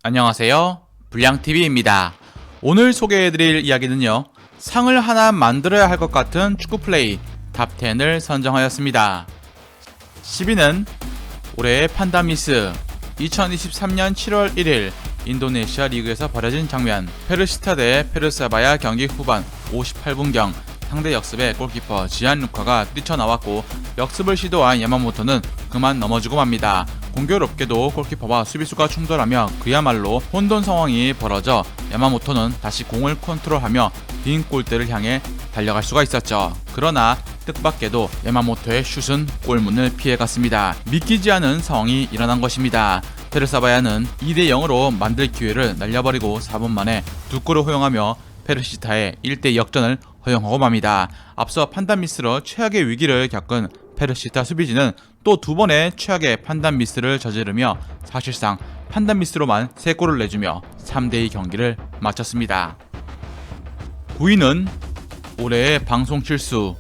안녕하세요, 불량TV입니다. 오늘 소개해드릴 이야기는요, 상을 하나 만들어야 할 것 같은 축구 플레이 탑 10을 선정하였습니다. 10위는 올해의 판다미스. 2023년 7월 1일 인도네시아 리그에서 벌어진 장면. 페르시타 대 페르사바야 경기 후반 58분경 상대 역습에 골키퍼 지안루카가 뛰쳐나왔고, 역습을 시도한 야마모토는 그만 넘어지고 맙니다. 공교롭게도 골키퍼와 수비수가 충돌하며 그야말로 혼돈 상황이 벌어져 야마모토는 다시 공을 컨트롤하며 빈 골대를 향해 달려갈 수가 있었죠. 그러나 뜻밖에도 야마모토의 슛은 골문을 피해갔습니다. 믿기지 않은 상황이 일어난 것입니다. 페르사바야는 2대0으로 만들 기회를 날려버리고 4분 만에 두 골을 허용하며 페르시타의 1대 역전을 허용하고 맙니다. 앞서 판단 미스로 최악의 위기를 겪은 페르시타 수비진은 또 두 번의 최악의 판단 미스를 저지르며 사실상 판단 미스로만 3골을 내주며 3대2 경기를 마쳤습니다. 9위는 올해의 방송 실수.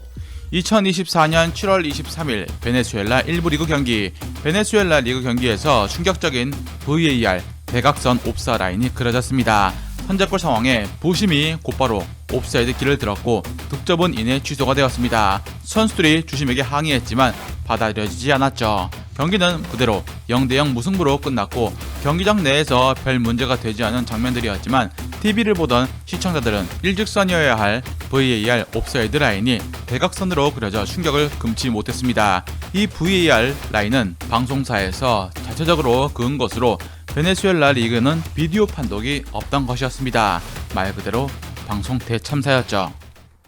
2024년 7월 23일 베네수엘라 1부 리그 경기. 베네수엘라 리그 경기에서 충격적인 VAR 대각선 옵사 라인이 그려졌습니다. 선제골 상황에 부심이 곧바로 옵사이드 길을 들었고 득점은 이내 취소가 되었습니다. 선수들이 주심에게 항의했지만 받아들여지지 않았죠. 경기는 그대로 0대0 무승부로 끝났고 경기장 내에서 별 문제가 되지 않은 장면들이었지만 TV를 보던 시청자들은 일직선이어야 할 VAR 옵사이드 라인이 대각선으로 그려져 충격을 금치 못했습니다. 이 VAR 라인은 방송사에서 자체적으로 그은 것으로 베네수엘라 리그는 비디오 판독이 없던 것이었습니다. 말 그대로 방송 대참사였죠.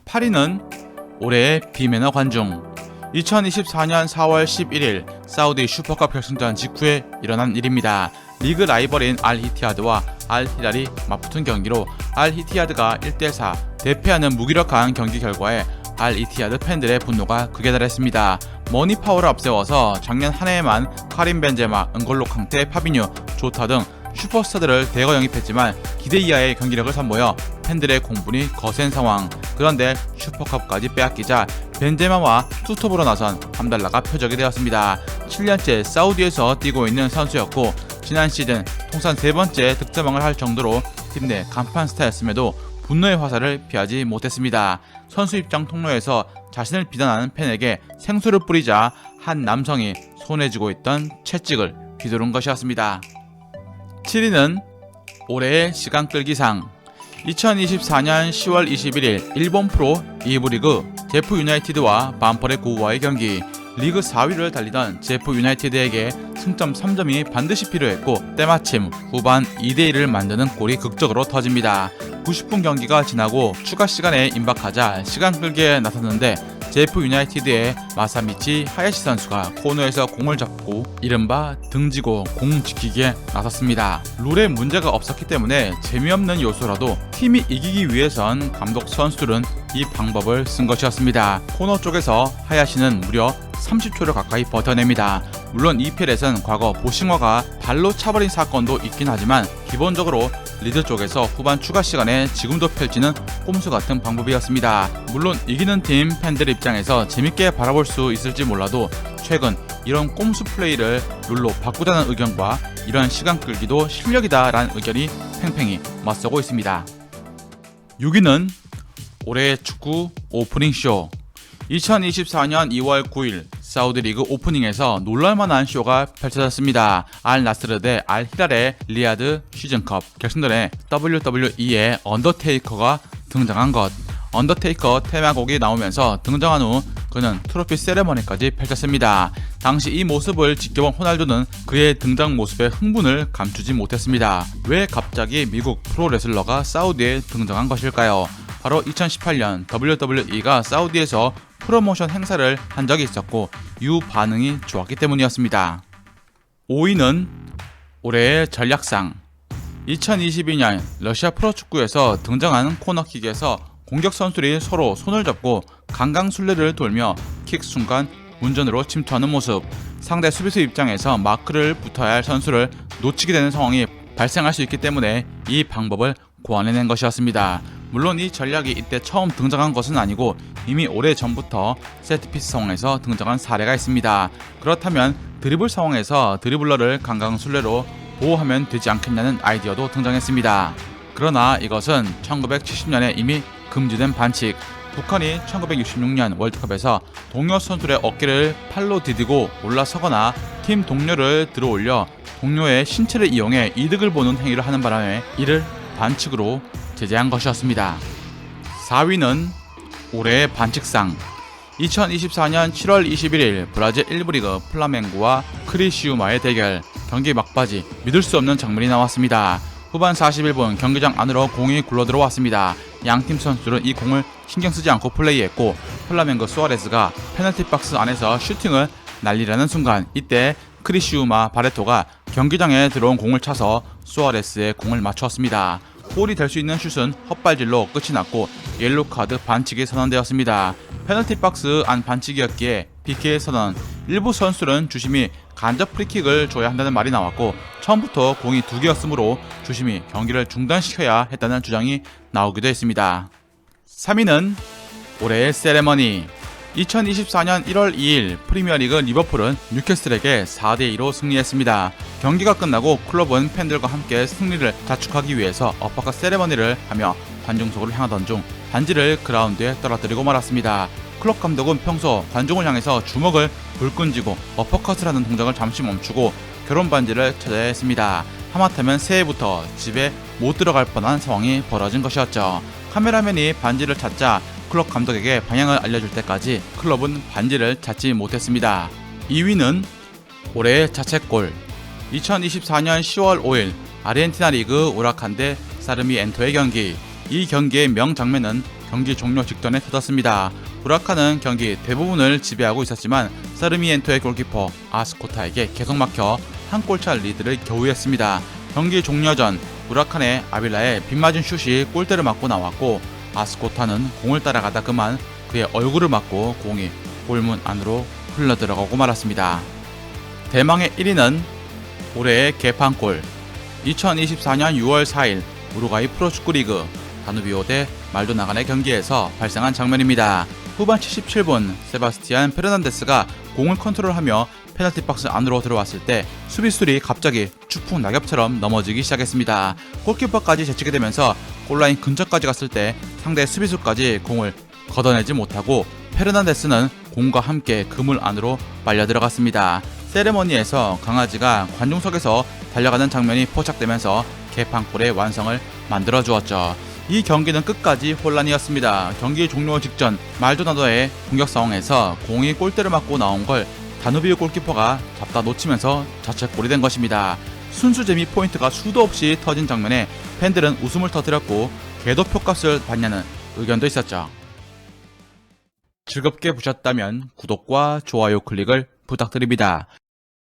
8위는 올해의 비매너 관중. 2024년 4월 11일 사우디 슈퍼컵 결승전 직후에 일어난 일입니다. 리그 라이벌인 알히티아드와 알히랄이 맞붙은 경기로 알히티아드가 1대4 대패하는 무기력한 경기 결과에 알히티아드 팬들의 분노가 극에 달했습니다. 머니 파워를 앞세워서 작년 한 해에만 카림 벤제마, 은골로 캉테, 파비뉴, 조타 등 슈퍼스타들을 대거 영입했지만 기대 이하의 경기력을 선보여 팬들의 공분이 거센 상황. 그런데 슈퍼컵까지 빼앗기자 벤제마와 투톱으로 나선 함달라가 표적이 되었습니다. 7년째 사우디에서 뛰고 있는 선수였고 지난 시즌 통산 3번째 득점왕을 할 정도로 팀 내 간판 스타였음에도 분노의 화살을 피하지 못했습니다. 선수 입장 통로에서 자신을 비난하는 팬에게 생수를 뿌리자 한 남성이 손에 쥐고 있던 채찍을 휘두른 것이었습니다. 7위는 올해의 시간 끌기상. 2024년 10월 21일 일본 프로 2부 리그 제프 유나이티드와 반펄의 고우와의 경기. 리그 4위를 달리던 제프 유나이티드에게 승점 3점이 반드시 필요했고 때마침 후반 2대1을 만드는 골이 극적으로 터집니다. 90분 경기가 지나고 추가 시간에 임박하자 시간 끌기에 나섰는데 제프 유나이티드의 마사미치 하야시 선수가 코너에서 공을 잡고 이른바 등지고 공 지키기에 나섰습니다. 룰에 문제가 없었기 때문에 재미없는 요소라도 팀이 이기기 위해선 감독 선수들은 이 방법을 쓴 것이었습니다. 코너 쪽에서 하야시는 무려 30초를 가까이 버텨냅니다. 물론 EPL에선 과거 보싱화가 발로 차버린 사건도 있긴 하지만 기본적으로 리드 쪽에서 후반 추가 시간에 지금도 펼치는 꼼수 같은 방법이었습니다. 물론 이기는 팀 팬들 입장에서 재밌게 바라볼 수 있을지 몰라도 최근 이런 꼼수 플레이를 룰로 바꾸자는 의견과 이런 시간 끌기도 실력이다 라는 의견이 팽팽히 맞서고 있습니다. 6위는 올해의 축구 오프닝쇼. 2024년 2월 9일 사우디 리그 오프닝에서 놀랄만한 쇼가 펼쳐졌습니다. 알 나스르 대 알 히랄의 리아드 시즌컵 결승전에 WWE의 언더테이커가 등장한 것. 언더테이커 테마곡이 나오면서 등장한 후 그는 트로피 세레머니까지 펼쳤습니다. 당시 이 모습을 지켜본 호날두는 그의 등장 모습에 흥분을 감추지 못했습니다. 왜 갑자기 미국 프로레슬러가 사우디에 등장한 것일까요? 바로 2018년 WWE가 사우디에서 프로모션 행사를 한 적이 있었고 이후 반응이 좋았기 때문이었습니다. 5위는 올해의 전략상. 2022년 러시아 프로축구에서 등장하는 코너킥에서 공격 선수들이 서로 손을 잡고 강강술래를 돌며 킥 순간 운전으로 침투하는 모습. 상대 수비수 입장에서 마크를 붙어야 할 선수를 놓치게 되는 상황이 발생할 수 있기 때문에 이 방법을 고안해낸 것이었습니다. 물론 이 전략이 이때 처음 등장한 것은 아니고 이미 오래전부터 세트피스 상황에서 등장한 사례가 있습니다. 그렇다면 드리블 상황에서 드리블러를 강강술래로 보호하면 되지 않겠냐는 아이디어도 등장했습니다. 그러나 이것은 1970년에 이미 금지된 반칙. 북한이 1966년 월드컵에서 동료 선수의 어깨를 팔로 디디고 올라서거나 팀 동료를 들어올려 동료의 신체를 이용해 이득을 보는 행위를 하는 바람에 이를 반칙으로 제재한 것이었습니다. 4위는 올해의 반칙상. 2024년 7월 21일 브라질 1부 리그 플라멩고와 크리시우마의 대결. 경기 막바지 믿을 수 없는 장면이 나왔습니다. 후반 41분 경기장 안으로 공이 굴러들어왔습니다. 양팀 선수들은 이 공을 신경 쓰지 않고 플레이했고 플라멩고 수아레스가 페널티 박스 안에서 슈팅을 날리려는 순간 이때 크리시우마 바레토가 경기장에 들어온 공을 차서 수아레스의 공을 맞추었습니다. 골이 될 수 있는 슛은 헛발질로 끝이 났고 옐로우 카드 반칙이 선언되었습니다. 페널티 박스 안 반칙이었기에 PK 선언. 일부 선수들은 주심이 간접 프리킥을 줘야 한다는 말이 나왔고 처음부터 공이 2개였으므로 주심이 경기를 중단시켜야 했다는 주장이 나오기도 했습니다. 3위는 올해의 세레머니. 2024년 1월 2일 프리미어리그 리버풀은 뉴캐슬에게 4대2로 승리했습니다. 경기가 끝나고 클럽은 팬들과 함께 승리를 자축하기 위해서 어퍼컷 세레머니를 하며 관중석으로 향하던 중 반지를 그라운드에 떨어뜨리고 말았습니다. 클럽 감독은 평소 관중을 향해서 주먹을 불끈 쥐고 어퍼컷을 하는 동작을 잠시 멈추고 결혼 반지를 찾아야 했습니다. 하마터면 새해부터 집에 못 들어갈 뻔한 상황이 벌어진 것이었죠. 카메라맨이 반지를 찾자 클럽 감독에게 방향을 알려줄 때까지 클럽은 반지를 찾지 못했습니다. 2위는 올해의 자책골. 2024년 10월 5일 아르헨티나 리그 우라칸 대 사르미엔토의 경기. 이 경기의 명장면은 경기 종료 직전에 터졌습니다. 우라칸은 경기 대부분을 지배하고 있었지만 사르미엔토의 골키퍼 아스코타에게 계속 막혀 한 골차 리드를 겨우 했습니다. 경기 종료 전 우라칸의 아빌라의 빗맞은 슛이 골대를 맞고 나왔고 아스코타는 공을 따라가다 그만 그의 얼굴을 맞고 공이 골문 안으로 흘러들어가고 말았습니다. 대망의 1위는 올해의 개판골. 2024년 6월 4일 우루과이 프로축구리그 다누비오 대 말도나간의 경기에서 발생한 장면입니다. 후반 77분 세바스티안 페르난데스가 공을 컨트롤하며 페널티 박스 안으로 들어왔을 때 수비수들이 갑자기 추풍 낙엽처럼 넘어지기 시작했습니다. 골키퍼까지 제치게 되면서 골라인 근처까지 갔을 때 상대 수비수까지 공을 걷어내지 못하고 페르난데스는 공과 함께 그물 안으로 빨려 들어갔습니다. 세레머니에서 강아지가 관중석에서 달려가는 장면이 포착되면서 개판골의 완성을 만들어 주었죠. 이 경기는 끝까지 혼란이었습니다. 경기 종료 직전 말도나도의 공격 상황에서 공이 골대를 맞고 나온 걸 다누비오 골키퍼가 잡다 놓치면서 자책골이 된 것입니다. 순수 재미 포인트가 수도 없이 터진 장면에 팬들은 웃음을 터뜨렸고 개도 표값을 받냐는 의견도 있었죠. 즐겁게 보셨다면 구독과 좋아요 클릭을 부탁드립니다.